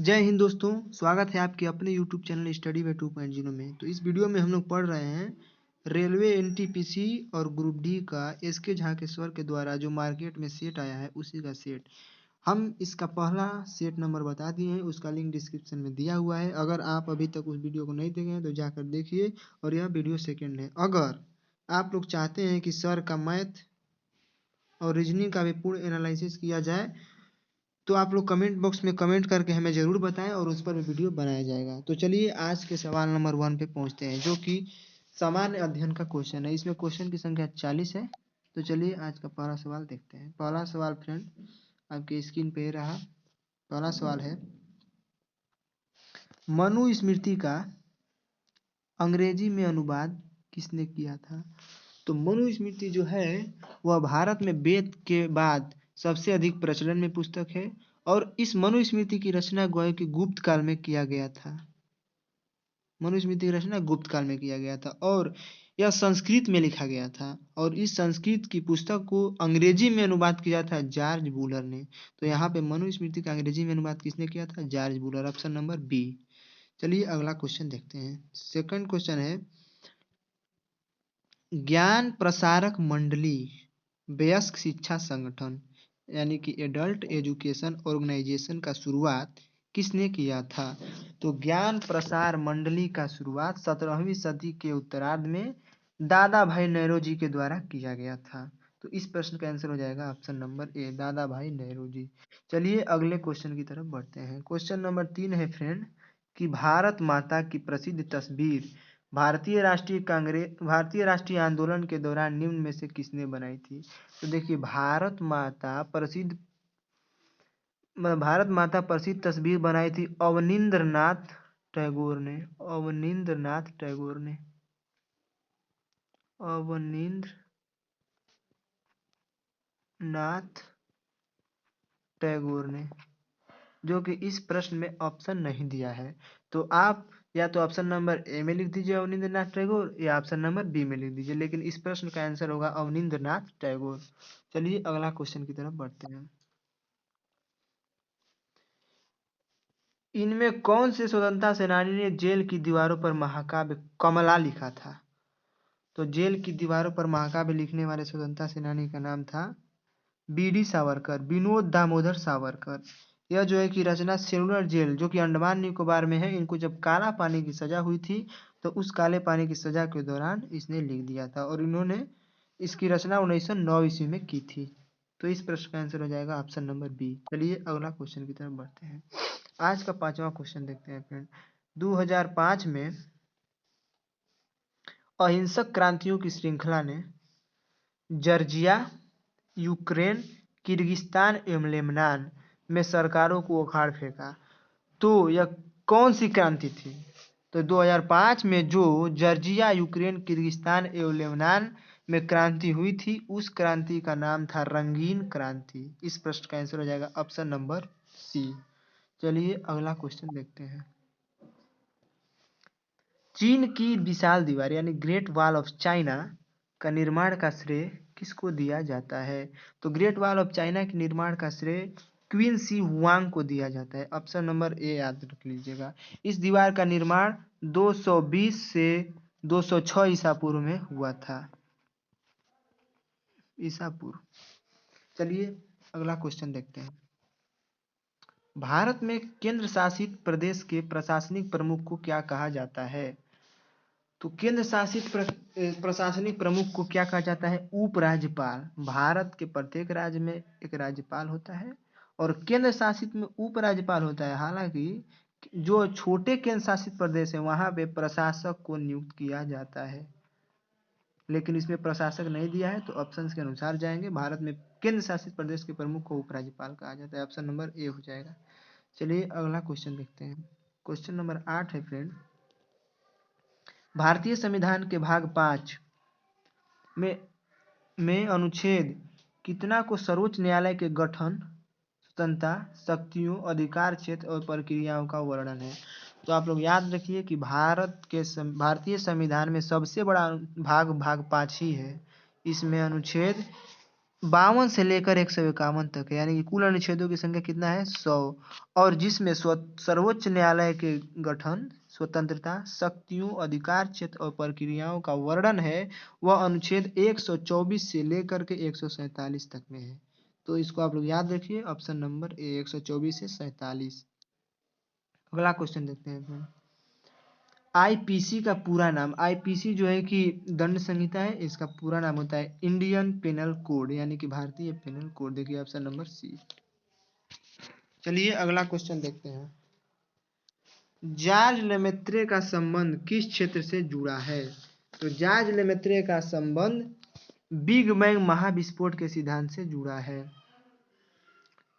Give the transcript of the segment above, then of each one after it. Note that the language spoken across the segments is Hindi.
जय हिंद दोस्तों, स्वागत है आपके अपने YouTube चैनल स्टडी वे 2.0 में। तो इस वीडियो में हम लोग पढ़ रहे हैं रेलवे एनटीपीसी और ग्रुप डी का एसके झा के सर के द्वारा जो मार्केट में सेट आया है उसी का सेट। हम इसका पहला सेट नंबर बता दिए हैं, उसका लिंक डिस्क्रिप्शन में दिया हुआ है। अगर आप अभी तक उस वीडियो को नहीं देखे हैं तो जाकर देखिए। और यह वीडियो सेकेंड है। अगर आप लोग चाहते हैं कि सर का मैथ और रीजनिंग का भी पूर्ण एनालिसिस किया जाए तो आप लोग कमेंट बॉक्स में कमेंट करके हमें ज़रूर बताएं और उस पर भी वीडियो बनाया जाएगा। तो चलिए आज के सवाल नंबर 1 पे पहुंचते हैं, जो कि सामान्य अध्ययन का क्वेश्चन है। इसमें क्वेश्चन की संख्या 40 है। तो चलिए आज का पहला सवाल देखते हैं। पहला सवाल फ्रेंड आपकी स्क्रीन पे ही रहा। पहला सवाल है, मनुस्मृति का अंग्रेजी में अनुवाद किसने किया था? तो मनुस्मृति जो है वह भारत में वेद के बाद सबसे अधिक प्रचलन में पुस्तक है और इस मनुस्मृति की रचना गोया कि गुप्त काल में किया गया था। मनुस्मृति की रचना गुप्त काल में किया गया था और यह संस्कृत में लिखा गया था और इस संस्कृत की पुस्तक को अंग्रेजी में अनुवाद किया था जॉर्ज वुलर ने। तो यहाँ पे मनुस्मृति का अंग्रेजी में अनुवाद किसने किया था? George Buhler, option number B. चलिए अगला क्वेश्चन देखते हैं। सेकंड क्वेश्चन है, ज्ञान प्रसारक मंडली वयस्क शिक्षा संगठन यानी कि एडल्ट एजुकेशन ऑर्गेनाइजेशन का शुरुआत किसने किया था? तो ज्ञान प्रसार मंडली का शुरुआत 17वीं सदी के उत्तरार्ध में दादा भाई नेहरू के द्वारा किया गया था। तो इस प्रश्न का आंसर हो जाएगा ऑप्शन नंबर ए, दादा भाई नेहरू। चलिए अगले क्वेश्चन की तरफ बढ़ते हैं। क्वेश्चन नंबर 3 है फ्रेंड कि भारत माता की प्रसिद्ध तस्वीर भारतीय राष्ट्रीय आंदोलन के दौरान निम्न में से किसने बनाई थी? तो देखिए भारत माता प्रसिद्ध तस्वीर बनाई थी अवनींद्रनाथ टैगोर ने। अवनींद्रनाथ टैगोर ने अवनींद्रनाथ टैगोर ने, जो कि इस प्रश्न में ऑप्शन नहीं दिया है। तो आप या तो ऑप्शन नंबर ए में लिख दीजिए अवनींद्रनाथ टैगोर या ऑप्शन नंबर बी में लिख दीजिए, लेकिन इस प्रश्न का आंसर होगा अवनींद्रनाथ टैगोर। चलिए अगला क्वेश्चन की तरफ बढ़ते हैं। इनमें कौन से स्वतंत्रता सेनानी ने जेल की दीवारों पर महाकाव्य कमला लिखा था? तो जेल की दीवारों पर महाकाव्य लिखने वाले स्वतंत्रता सेनानी का नाम था बीडी सावरकर, विनोद दामोदर सावरकर। यह जो है कि रचना सेलुलर जेल जो कि अंडमान निकोबार में है, इनको जब काला पानी की सजा हुई थी तो उस काले पानी की सजा के दौरान इसने लिख दिया था और इन्होंने इसकी रचना 1909 ईस्वी में की थी। तो इस प्रश्न का आंसर हो जाएगा ऑप्शन नंबर बी। चलिए अगला क्वेश्चन की तरफ बढ़ते हैं। आज का 5वां क्वेश्चन देखते हैं फ्रेंड। 2005 में अहिंसक क्रांतियों की श्रृंखला ने जॉर्जिया, यूक्रेन, किर्गिस्तान एवं लेबनान में सरकारों को उखाड़ फेंका। तो यह कौन सी क्रांति थी? तो 2005 में जो जॉर्जिया, यूक्रेन, किर्गिस्तान एवं लेबनान में क्रांति हुई थी उस क्रांति का नाम था रंगीन क्रांति। इस प्रश्न का आंसर हो जाएगा ऑप्शन नंबर सी। चलिए अगला क्वेश्चन देखते हैं। चीन की विशाल दीवार यानी ग्रेट वॉल ऑफ चाइना का निर्माण का श्रेय किसको दिया जाता है? तो ग्रेट वॉल ऑफ चाइना के निर्माण का श्रेय क्वीन शी हुआंग को दिया जाता है। ऑप्शन नंबर ए याद रख लीजिएगा। इस दीवार का निर्माण 220 से 206 ईसा पूर्व में हुआ था। ईसा पूर्व। चलिए अगला क्वेश्चन देखते हैं। भारत में केंद्र शासित प्रदेश के प्रशासनिक प्रमुख को क्या कहा जाता है? तो केंद्र शासित प्रशासनिक प्रमुख को क्या कहा जाता है? उपराज्यपाल। भारत के प्रत्येक राज्य में एक राज्यपाल होता है और केंद्र शासित में उपराज्यपाल होता है। हालांकि जो छोटे केंद्र शासित प्रदेश है वहां पे प्रशासक को नियुक्त किया जाता है, लेकिन इसमें प्रशासक नहीं दिया है तो ऑप्शन के अनुसार जाएंगे। भारत में केंद्र शासित प्रदेश के प्रमुख को उपराज्यपाल कहा जाता है। ऑप्शन नंबर ए हो जाएगा। चलिए अगला क्वेश्चन देखते हैं। क्वेश्चन नंबर 8 है फ्रेंड, भारतीय संविधान के भाग 5 में अनुच्छेद कितना को सर्वोच्च न्यायालय के गठन, स्वतंत्रता, शक्तियों, अधिकार क्षेत्र और प्रक्रियाओं का वर्णन है? तो आप लोग याद रखिए कि भारतीय संविधान में सबसे बड़ा भाग 5 ही है। इसमें अनुच्छेद 52 से लेकर 151 तक है, यानी कि कुल अनुच्छेदों की संख्या कितना है 100। और जिसमें सर्वोच्च न्यायालय के गठन, स्वतंत्रता, शक्तियों, अधिकार क्षेत्र और प्रक्रियाओं का वर्णन है वह अनुच्छेद 124 से लेकर के 147 तक में है। तो इसको आप लोग याद रखिए, ऑप्शन नंबर ए 124 से 47। अगला क्वेश्चन देखते हैं फिर। आईपीसी का पूरा नाम, आईपीसी जो है कि दंड संहिता है, इसका पूरा नाम होता है इंडियन पेनल कोड, यानी कि भारतीय पेनल कोड। देखिए ऑप्शन नंबर सी। चलिए अगला क्वेश्चन देखते हैं। जॉर्ज लेमेत्रे का संबंध किस क्षेत्र से जुड़ा है? तो जॉर्ज लेमेत्रे का संबंध बिग बैंग महाविस्फोट के सिद्धांत से जुड़ा है।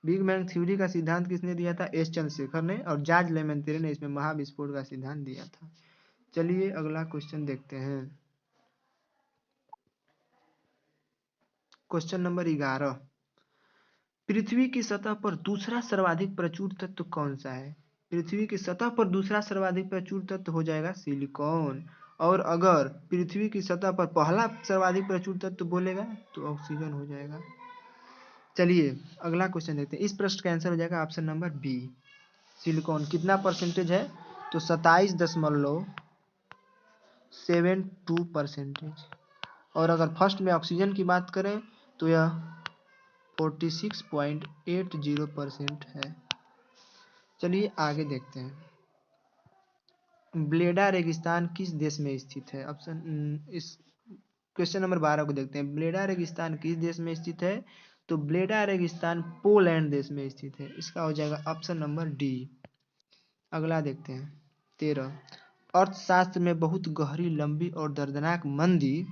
बिग बैंग थ्योरी का सिद्धांत किसने दिया था? एस चंद्रशेखर ने, और जॉर्ज लेमेत्रे ने इसमें महाविस्फोट का सिद्धांत दिया था। चलिए अगला क्वेश्चन देखते हैं। Question number 11। पृथ्वी की सतह पर दूसरा सर्वाधिक प्रचुर तत्व कौन सा है? पृथ्वी की सतह पर दूसरा सर्वाधिक प्रचुर तत्व हो जाएगा सिलिकॉन। और अगर पृथ्वी की सतह पर पहला सर्वाधिक प्रचुर तत्व बोलेगा तो ऑक्सीजन हो जाएगा। चलिए अगला क्वेश्चन देखते हैं। इस प्रश्न का आंसर हो जाएगा ऑप्शन नंबर बी, सिलिकॉन। कितना परसेंटेज है? तो 27.72%। और अगर फर्स्ट में ऑक्सीजन की बात करें तो यह 46.80% है। चलिए आगे देखते हैं। ब्लेडा रेगिस्तान किस देश में स्थित है? इस क्वेश्चन नंबर 12 को देखते हैं। ब्लेडा रेगिस्तान किस देश में स्थित है? तो ब्लेडा रेगिस्तान पोलैंड देश में स्थित है। इसका हो जाएगा ऑप्शन नंबर डी। अगला देखते हैं 13। अर्थशास्त्र में बहुत गहरी, लंबी और दर्दनाक मंदी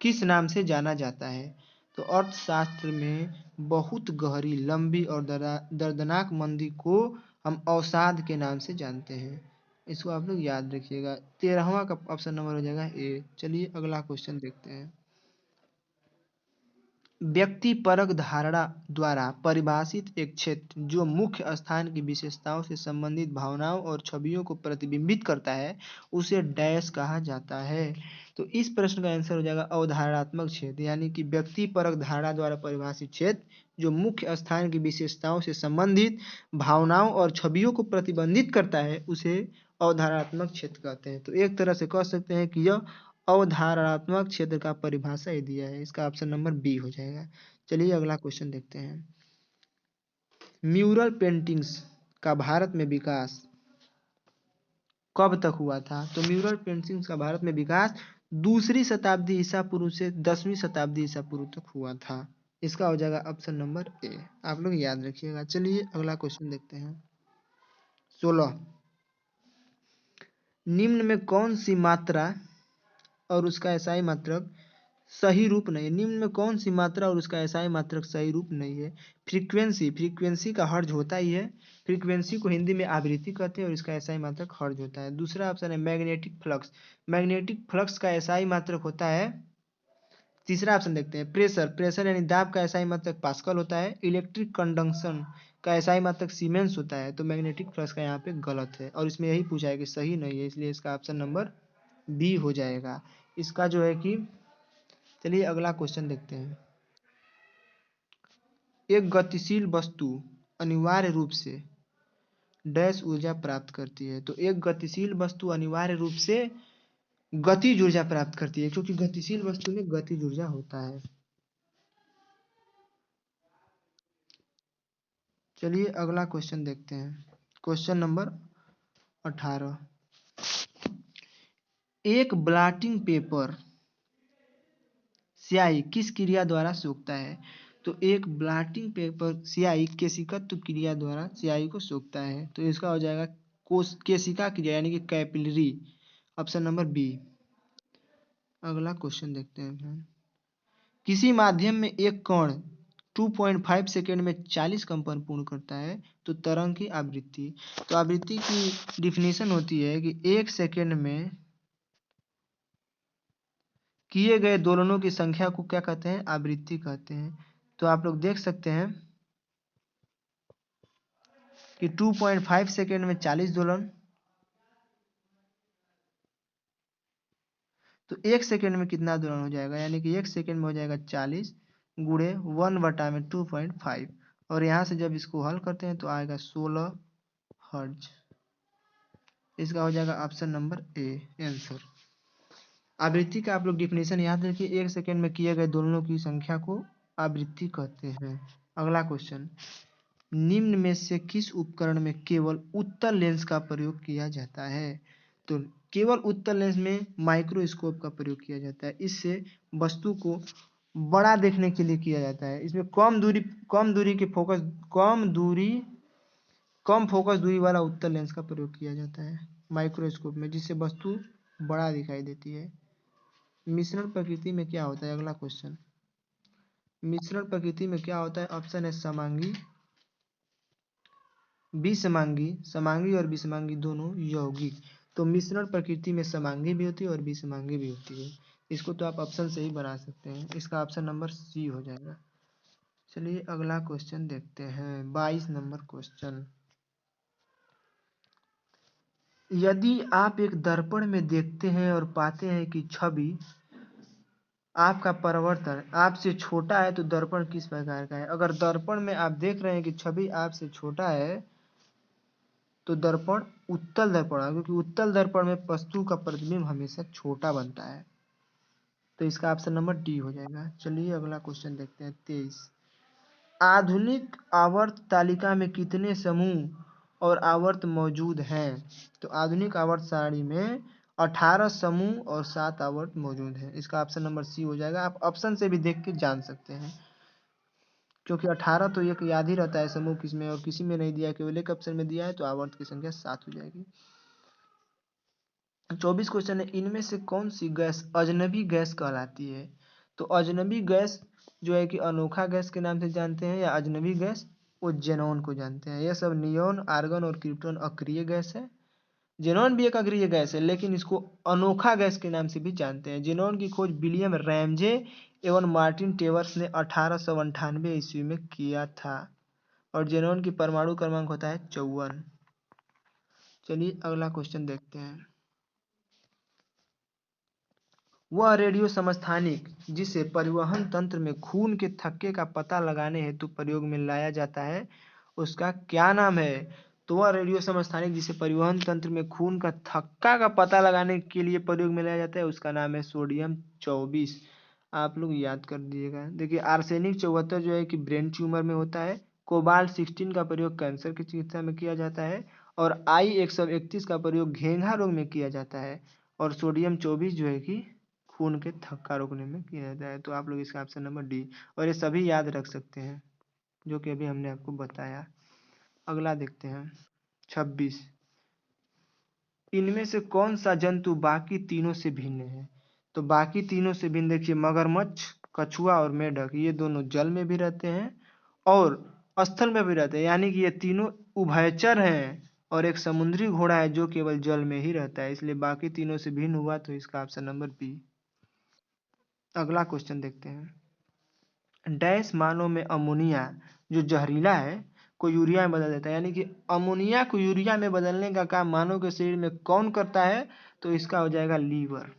किस नाम से जाना जाता है? तो अर्थशास्त्र में बहुत गहरी, लंबी और दर्दनाक मंदी को हम अवसाद के नाम से जानते हैं। इसको आप लोग याद रखिएगा। 13वां का ऑप्शन नंबर हो जाएगा ए। चलिए अगला क्वेश्चन देखते हैं। व्यक्तिपरक धारणा द्वारा परिभाषित एक क्षेत्र जो मुख्य स्थान की विशेषताओं से संबंधित भावनाओं और छवियों को प्रतिबिंबित करता है उसे डैश कहा जाता है। तो इस प्रश्न का आंसर हो जाएगा अवधारणात्मक क्षेत्र, यानी कि व्यक्तिपरक धारणा द्वारा परिभाषित क्षेत्र जो मुख्य स्थान की विशेषताओं से संबंधित भावनाओं और छवियों को प्रतिबंधित करता है उसे अवधारणात्मक क्षेत्र कहते हैं। तो एक तरह से कह सकते हैं कि यह अवधारणात्मक क्षेत्र का परिभाषा ही दिया है। इसका ऑप्शन नंबर बी हो जाएगा। चलिए अगला क्वेश्चन देखते हैं। म्यूरल पेंटिंग्स का भारत में विकास कब तक हुआ था? तो म्यूरल पेंटिंग्स का भारत में विकास 2री शताब्दी ईसा पूर्व से 10वीं शताब्दी ईसा पूर्व तक हुआ था। इसका हो जाएगा ऑप्शन नंबर ए। आप लोग याद रखिएगा। चलिए अगला क्वेश्चन देखते हैं। 16। निम्न में कौन सी मात्रा और उसका एसआई मात्रक सही रूप नहीं है? निम्न में कौन सी मात्रा और उसका एसआई मात्रक सही रूप नहीं है? फ्रीक्वेंसी, फ्रीक्वेंसी का हर्ज होता ही है। फ्रीक्वेंसी को हिंदी में आवृत्ति कहते हैं और इसका एसआई मात्रक हर्ज होता है। दूसरा ऑप्शन है मैग्नेटिक फ्लक्स, मैग्नेटिक फ्लक्स का एसआई मात्रक होता है। तीसरा ऑप्शन देखते हैं प्रेशर, प्रेशर यानी दाब का एसआई मात्रक पास्कल होता है। इलेक्ट्रिक कंडक्शन का एसआई मात्रक सीमेंस होता है। तो मैग्नेटिक फ्लक्स का यहाँ पे गलत है और इसमें यही पूछा है कि सही नहीं है, इसलिए इसका ऑप्शन नंबर बी हो जाएगा। इसका जो है कि चलिए अगला क्वेश्चन देखते हैं। एक गतिशील वस्तु अनिवार्य रूप से डैश ऊर्जा प्राप्त करती है। तो एक गतिशील वस्तु अनिवार्य रूप से गतिज ऊर्जा प्राप्त करती है, क्योंकि गतिशील वस्तु में गतिज ऊर्जा होता है। चलिए अगला क्वेश्चन देखते हैं। Question number 18। एक ब्लॉटिंग पेपर स्याही किस क्रिया द्वारा सोखता है? तो एक ब्लॉटिंग पेपर स्याही केशिकत्व क्रिया द्वारा स्याही को सोखता है। तो इसका हो जाएगा केशिका क्रिया, यानी कि कैपिलरी। Option number B. अगला क्वेश्चन देखते हैं। किसी माध्यम में एक कण 2.5 सेकेंड में 40 कंपन पूर्ण करता है तो तरंग की आवृत्ति, तो आवृत्ति की डिफिनेशन होती है कि 1 सेकेंड में किए गए दोलनों की संख्या को क्या कहते हैं? आवृत्ति कहते हैं। तो आप लोग देख सकते हैं कि 2.5 सेकेंड में 40 दोलन, तो 1 सेकेंड में कितना दोलन हो जाएगा, यानी कि 1 सेकेंड में हो जाएगा 40 गुणे 1/2.5, और यहाँ से जब इसको हल करते हैं तो आएगा 16 हर्ट्ज। इसका हो जाएगा ऑप्शन नंबर ए आंसर। आवृत्ति का आप लोग डिफिनेशन याद रखिए, 1 सेकेंड में किए गए दोलनों की संख्या को आवृत्ति कहते हैं। अगला क्वेश्चन, निम्न में से किस उपकरण में केवल उत्तल लेंस का प्रयोग किया जाता है? तो केवल उत्तल लेंस में माइक्रोस्कोप का प्रयोग किया जाता है। इससे वस्तु को बड़ा देखने के लिए किया जाता है। इसमें कम फोकस दूरी वाला उत्तल लेंस का प्रयोग किया जाता है माइक्रोस्कोप में, जिससे वस्तु बड़ा दिखाई देती है। मिश्रण प्रकृति में क्या होता है? अगला क्वेश्चन, मिश्रण प्रकृति में क्या होता है? ऑप्शन है समांगी, विसमांगी, समांगी और विसमांगी दोनों यौगिक। तो मिश्रण प्रकृति में समांगी भी होती है और विसमांगी भी होती है। इसको तो आप ऑप्शन से ही बना सकते हैं। इसका ऑप्शन नंबर सी हो जाएगा। चलिए अगला क्वेश्चन देखते हैं, 22 नंबर क्वेश्चन। यदि आप एक दर्पण में देखते हैं और पाते हैं कि छवि आपका परावर्तन आपसे छोटा है, तो दर्पण किस प्रकार का है? अगर दर्पण में आप देख रहे हैं कि छवि आपसे छोटा है तो दर्पण उत्तल दर्पण है, क्योंकि उत्तल दर्पण में वस्तु का प्रतिबिंब हमेशा छोटा बनता है। तो इसका ऑप्शन नंबर डी हो जाएगा। चलिए अगला क्वेश्चन देखते हैं, 23। आधुनिक आवर्त तालिका में कितने समूह और आवर्त मौजूद हैं? तो आधुनिक आवर्त सारणी में 18 समूह और 7 आवर्त मौजूद हैं। इसका ऑप्शन नंबर सी हो जाएगा। आप ऑप्शन से भी देख के जान सकते हैं, क्योंकि 18 तो एक याद ही रहता है समूह किसमें, और किसी में नहीं दिया है, केवल एक ऑप्शन में दिया है, तो आवर्त की संख्या 7 हो जाएगी। 24 क्वेश्चन है, इनमें से कौन सी गैस अजनबी गैस कहलाती है? तो अजनबी गैस जो है कि अनोखा गैस के नाम से जानते हैं, या अजनबी गैस वो जेनॉन को जानते हैं। यह सब नियोन, आर्गन और क्रिप्टॉन अक्रिय गैस है। जेनॉन भी एक अक्रिय गैस है, लेकिन इसको अनोखा गैस के नाम से भी जानते हैं। जेनॉन की खोज विलियम रैमजे एवं मार्टिन टेवर्स ने 1898 ईस्वी में किया था, और जेनॉन की परमाणु क्रमांक होता है 54। चलिए अगला क्वेश्चन देखते हैं, वह रेडियो समस्थानिक जिसे परिवहन तंत्र में खून के थक्के का पता लगाने हेतु प्रयोग में लाया जाता है, उसका क्या नाम है? तो वह रेडियो समस्थानिक जिसे परिवहन तंत्र में खून का थक्का का पता लगाने के लिए प्रयोग में लाया जाता है, उसका नाम है सोडियम 24। आप लोग याद कर दीजिएगा। देखिए आर्सेनिक 74 जो है कि ब्रेन ट्यूमर में होता है, कोबाल्ट 16 का प्रयोग कैंसर की चिकित्सा में किया जाता है, और I-131 का प्रयोग घेंघा रोग में किया जाता है, और सोडियम 24 जो है कि खून के थक्का रोकने में किया जाता है। तो आप लोग इसका ऑप्शन नंबर डी, और ये सभी याद रख सकते हैं जो कि अभी हमने आपको बताया। अगला देखते हैं, 26। इनमें से कौन सा जंतु बाकी तीनों से भिन्न है? तो बाकी तीनों से भिन्न देखिए, मगरमच्छ, कछुआ और मेढक, ये दोनों जल में भी रहते हैं और स्थल में भी रहते हैं, यानी कि ये तीनों उभयचर हैं, और एक समुद्री घोड़ा है जो केवल जल में ही रहता है, इसलिए बाकी तीनों से भिन्न हुआ, तो इसका ऑप्शन नंबर बी। अगला क्वेश्चन देखते हैं, डैश मानव में अमोनिया जो जहरीला है को यूरिया में बदल देता है, यानी कि अमोनिया को यूरिया में बदलने का काम मानव के शरीर में कौन करता है? तो इसका हो जाएगा लीवर,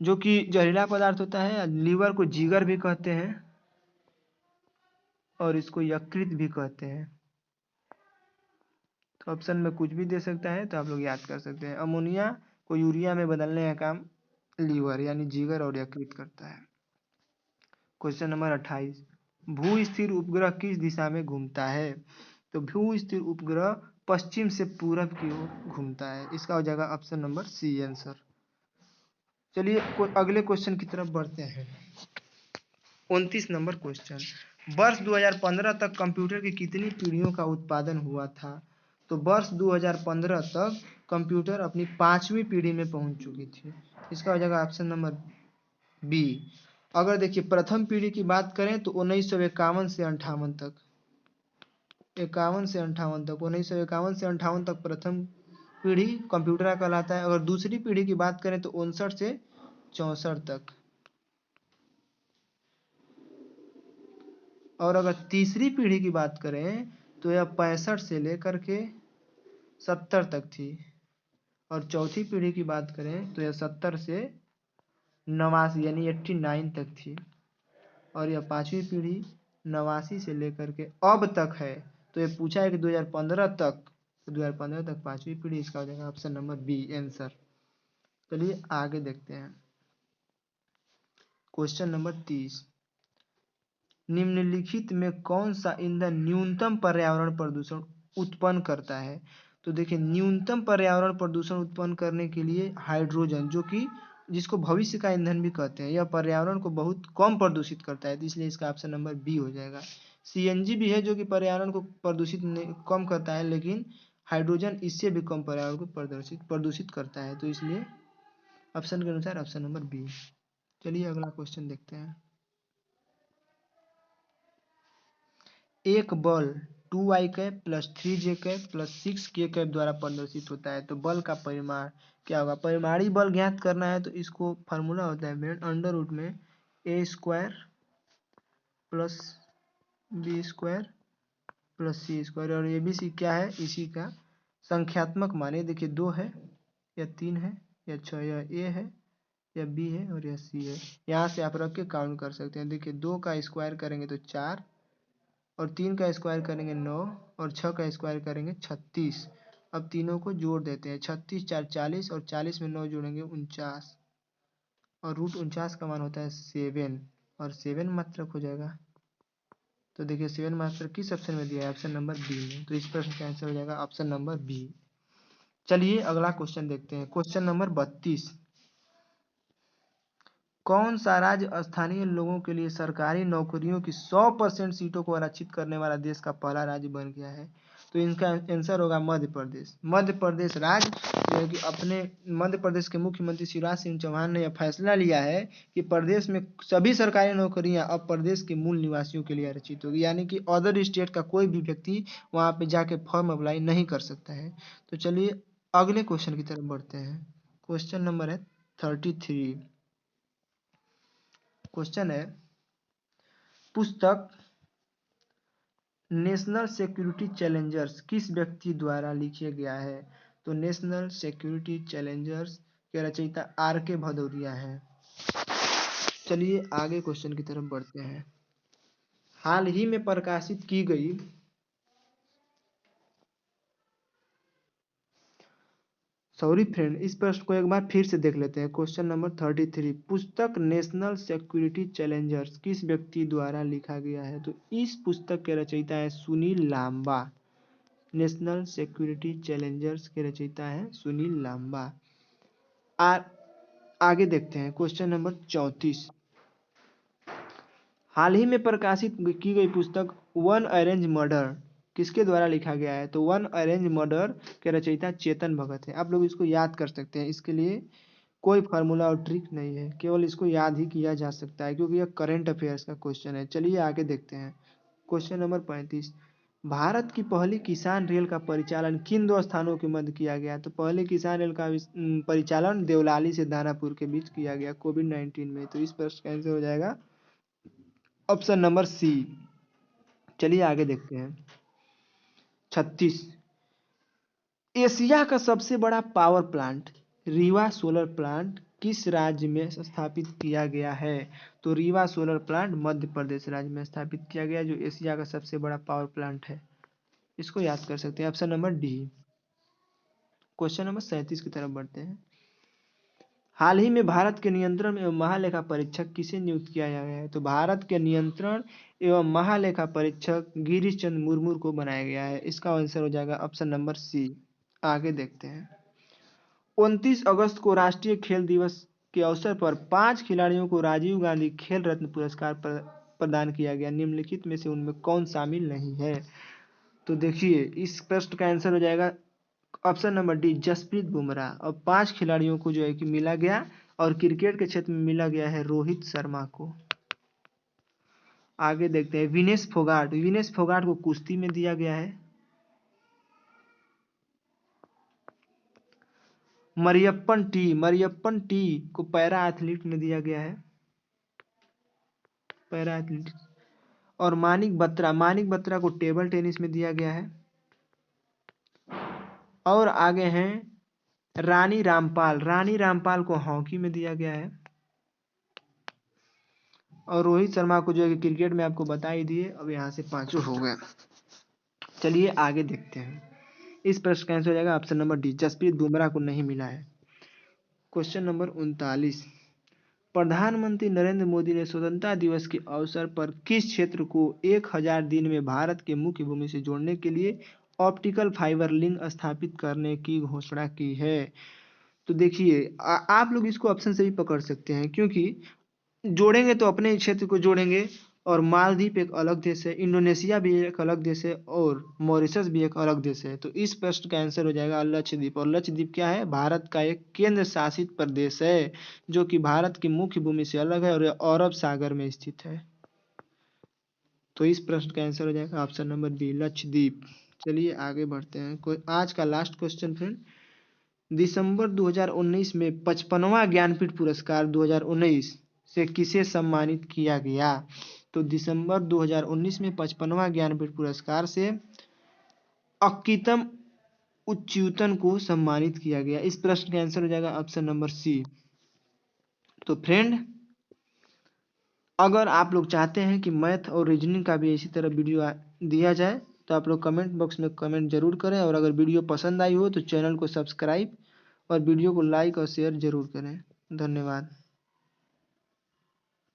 जो कि जहरीला पदार्थ होता है। लीवर को जिगर भी कहते हैं और इसको यकृत भी कहते हैं। तो ऑप्शन में कुछ भी दे सकता है, तो आप लोग याद कर सकते हैं। अमोनिया को यूरिया में बदलने का काम लीवर यानी जिगर और यकृत करता है। क्वेश्चन नंबर 28, भू स्थिर उपग्रह किस दिशा में घूमता है? तो भू स्थिर उपग्रह पश्चिम से पूरब की ओर घूमता है। इसका हो जाएगा ऑप्शन नंबर सी आंसर। चलिए अगले क्वेश्चन की तरफ बढ़ते हैं, 29 नंबर क्वेश्चन, वर्ष 2015 तक कंप्यूटर की कितनी पीढ़ियों का उत्पादन हुआ था? तो वर्ष 2015 तक कंप्यूटर अपनी 5वीं पीढ़ी में पहुंच चुकी थी। इसका हो जाएगा ऑप्शन नंबर बी। अगर देखिए प्रथम पीढ़ी की बात करें तो 1951 से 58 तक, 1951 से 58 तक प्रथम पीढ़ी कंप्यूटर का कहलाता है। अगर दूसरी पीढ़ी की बात करें तो 59 से 64 तक, और अगर तीसरी पीढ़ी की बात करें तो यह 65 से लेकर के 70 तक थी। और चौथी पीढ़ी की बात करें तो यह 70 से 89 यानी 89 तक थी। और यह पांचवी पीढ़ी 89 से लेकर के अब तक है। तो ये पूछा है कि 2015 तक, तो 2015 तक पांचवी पीढ़ी, इसका हो जाएगा ऑप्शन नंबर बी आंसर। चलिए आगे देखते हैं। क्वेश्चन नंबर 30, निम्नलिखित में कौन सा ईंधन न्यूनतम पर्यावरण प्रदूषण उत्पन्न करता है? तो देखिए, न्यूनतम पर्यावरण प्रदूषण उत्पन्न करने के लिए हाइड्रोजन, जो कि जिसको भविष्य का ईंधन भी कहते हैं, यह पर्यावरण को बहुत कम प्रदूषित करता है, तो इसलिए इसका ऑप्शन नंबर बी हो जाएगा। सीएनजी भी है जो कि पर्यावरण को कम करता है, लेकिन हाइड्रोजन इससे भी कम पर्यावरण को प्रदूषित करता है, तो इसलिए ऑप्शन के अनुसार ऑप्शन नंबर बी। चलिए अगला क्वेश्चन देखते हैं। एक बल 2i cap plus 3j cap plus 6k cap द्वारा प्रदर्शित होता है, तो बल का परिमाण क्या होगा? परिमाणी बल ज्ञात करना है, तो इसको फार्मूला होता है अंडर रूट में a square plus B square plus C square, और ए बी सी क्या है? इसी का संख्यात्मक मान। ये देखिए 2 है या 3 है या 6, यह ए है या बी है और यह सी है। यहाँ से आप रख के काउंट कर सकते हैं। देखिए 2 का स्क्वायर करेंगे तो 4, और 3 का स्क्वायर करेंगे 9, और 6 का स्क्वायर करेंगे 36। अब तीनों को जोड़ देते हैं, 36 4 40, और 40 में 9 जोड़ेंगे 49, और रूट 49 का मान होता है 7, और 7 मात्रक हो जाएगा। तो देखिए 7 मात्रक किस ऑप्शन में दिया है? ऑप्शन नंबर बी में, तो इस प्रश्न का आंसर हो जाएगा ऑप्शन नंबर बी। चलिए अगला क्वेश्चन देखते हैं। क्वेश्चन नंबर 32, कौन सा राज्य स्थानीय लोगों के लिए सरकारी नौकरियों की 100% सीटों को आरक्षित करने वाला देश का पहला राज्य बन गया है? तो इनका आंसर होगा मध्य प्रदेश। मध्य प्रदेश राज्य जो है कि अपने मध्य प्रदेश के मुख्यमंत्री शिवराज सिंह चौहान ने यह फैसला लिया है कि प्रदेश में सभी सरकारी नौकरियां अब प्रदेश के मूल निवासियों के लिए आरक्षित होगी, यानी कि अदर स्टेट का कोई भी व्यक्ति वहां पे जाके फॉर्म अप्लाई नहीं कर सकता है। तो चलिए अगले क्वेश्चन की तरफ बढ़ते हैं। क्वेश्चन नंबर है 33। क्वेश्चन है, पुस्तक नेशनल सिक्योरिटी चैलेंजर्स किस व्यक्ति द्वारा लिखा गया है? तो नेशनल सिक्योरिटी चैलेंजर्स के रचयिता आर के भदौरिया हैं। चलिए आगे क्वेश्चन की तरफ बढ़ते हैं। हाल ही में प्रकाशित की गई सॉरी फ्रेंड, इस प्रश्न को एक बार फिर से देख लेते हैं। क्वेश्चन नंबर 33, पुस्तक नेशनल सिक्योरिटी चैलेंजर्स किस व्यक्ति द्वारा लिखा गया है? तो इस पुस्तक के रचयिता है Sunil Lamba. National security challengers के रचयिता है सुनील लांबा। आगे देखते हैं। क्वेश्चन नंबर 34, हाल ही में प्रकाशित की गई पुस्तक वन अरेंज मर्डर किसके द्वारा लिखा गया है? तो वन अरेंज मर्डर के रचयिता चेतन भगत है। आप लोग इसको याद कर सकते हैं, इसके लिए कोई फार्मूला और ट्रिक नहीं है, केवल इसको याद ही किया जा सकता है क्योंकि यह करंट अफेयर्स का क्वेश्चन है। चलिए आगे देखते हैं। क्वेश्चन नंबर 35, भारत की पहली किसान रेल का परिचालन किन दो स्थानों के मध्य किया गया? तो पहले किसान रेल का परिचालन देवलाली से दानापुर के बीच किया गया कोविड-19 में, तो इस प्रश्न का आंसर हो जाएगा ऑप्शन नंबर सी। चलिए आगे देखते हैं। 36, एशिया का सबसे बड़ा power plant Rewa solar plant किस राज्य में स्थापित किया गया है? तो रीवा सोलर प्लांट मध्य प्रदेश राज्य में स्थापित किया गया, जो एशिया का सबसे बड़ा पावर प्लांट है। इसको याद कर सकते हैं, option number D. Question number 37 की तरफ बढ़ते हैं। हाल ही में भारत के नियंत्रण एवं महालेखा परीक्षक किसे नियुक्त किया गया है? तो भारत के नियंत्रण एवं महालेखा परीक्षक गिरीश चंद्र मुर्मू को बनाया गया है। इसका आंसर हो जाएगा ऑप्शन नंबर सी। आगे देखते हैं। 29 अगस्त को राष्ट्रीय खेल दिवस के अवसर पर 5 खिलाड़ियों को राजीव गांधी खेल रत्न पुरस्कार प्रदान किया गया। निम्नलिखित में से उनमें कौन शामिल नहीं है? तो देखिए इस प्रश्न का आंसर हो जाएगा option number D Jasprit Bumrah. और 5 खिलाड़ियों को जो है कि मिला गया, और क्रिकेट के क्षेत्र में मिला गया है रोहित शर्मा को। आगे देखते हैं। विनेश फोगाट, विनेश फोगाट को कुश्ती में दिया गया है। मरियप्पन टी को पैरा एथलीट में दिया गया है, पैरा एथलीट। और मानिक बत्रा को टेबल टेनिस में दिया गया है। और आगे हैं रानी रामपाल को हॉकी में दिया गया है। और रोहित शर्मा को जो है क्रिकेट में आपको बता ही दिए। अब यहाँ से 5 हो गए। चलिए आगे देखते हैं। इस प्रश्न का आंसर हो जाएगा option number D, Jasprit Bumrah को नहीं मिला है। क्वेश्चन नंबर 39, प्रधानमंत्री नरेंद्र मोदी ने स्वतंत्रता दिवस के अवसर पर किस क्षेत्र को 1000 दिन में भारत के मुख्य भूमि से जोड़ने के लिए ऑप्टिकल फाइबर लिंक स्थापित करने की घोषणा की है? तो देखिए आप लोग इसको ऑप्शन से भी पकड़ सकते हैं, क्योंकि जोड़ेंगे तो अपने क्षेत्र को जोड़ेंगे। और मालदीव एक अलग देश है, इंडोनेशिया भी एक अलग देश है, और मॉरिशस भी एक अलग देश है। तो इस प्रश्न का आंसर हो जाएगा लक्षद्वीप। और लक्षद्वीप क्या है? भारत का एक केंद्र शासित प्रदेश है, जो कि भारत की मुख्य भूमि से अलग है और अरब सागर में स्थित है। तो इस प्रश्न का आंसर हो जाएगा ऑप्शन नंबर बी, लक्षद्वीप। चलिए आगे बढ़ते हैं। कोई आज का लास्ट क्वेश्चन फ्रेंड, दिसंबर 2019 में 55वां ज्ञानपीठ पुरस्कार 2019 से किसे सम्मानित किया गया? तो दिसंबर 2019 में 55वां ज्ञानपीठ पुरस्कार से अक्कीतम उच्च्यूतन को सम्मानित किया गया। इस प्रश्न का आंसर हो जाएगा ऑप्शन नंबर सी। तो फ्रेंड, अगर आप लोग चाहते हैं कि मैथ और रीजनिंग का भी इसी तरह वीडियो दिया जाए तो आप लोग कमेंट बॉक्स में कमेंट जरूर करें। और अगर वीडियो पसंद आई हो तो चैनल को सब्सक्राइब और वीडियो को लाइक और शेयर जरूर करें। धन्यवाद।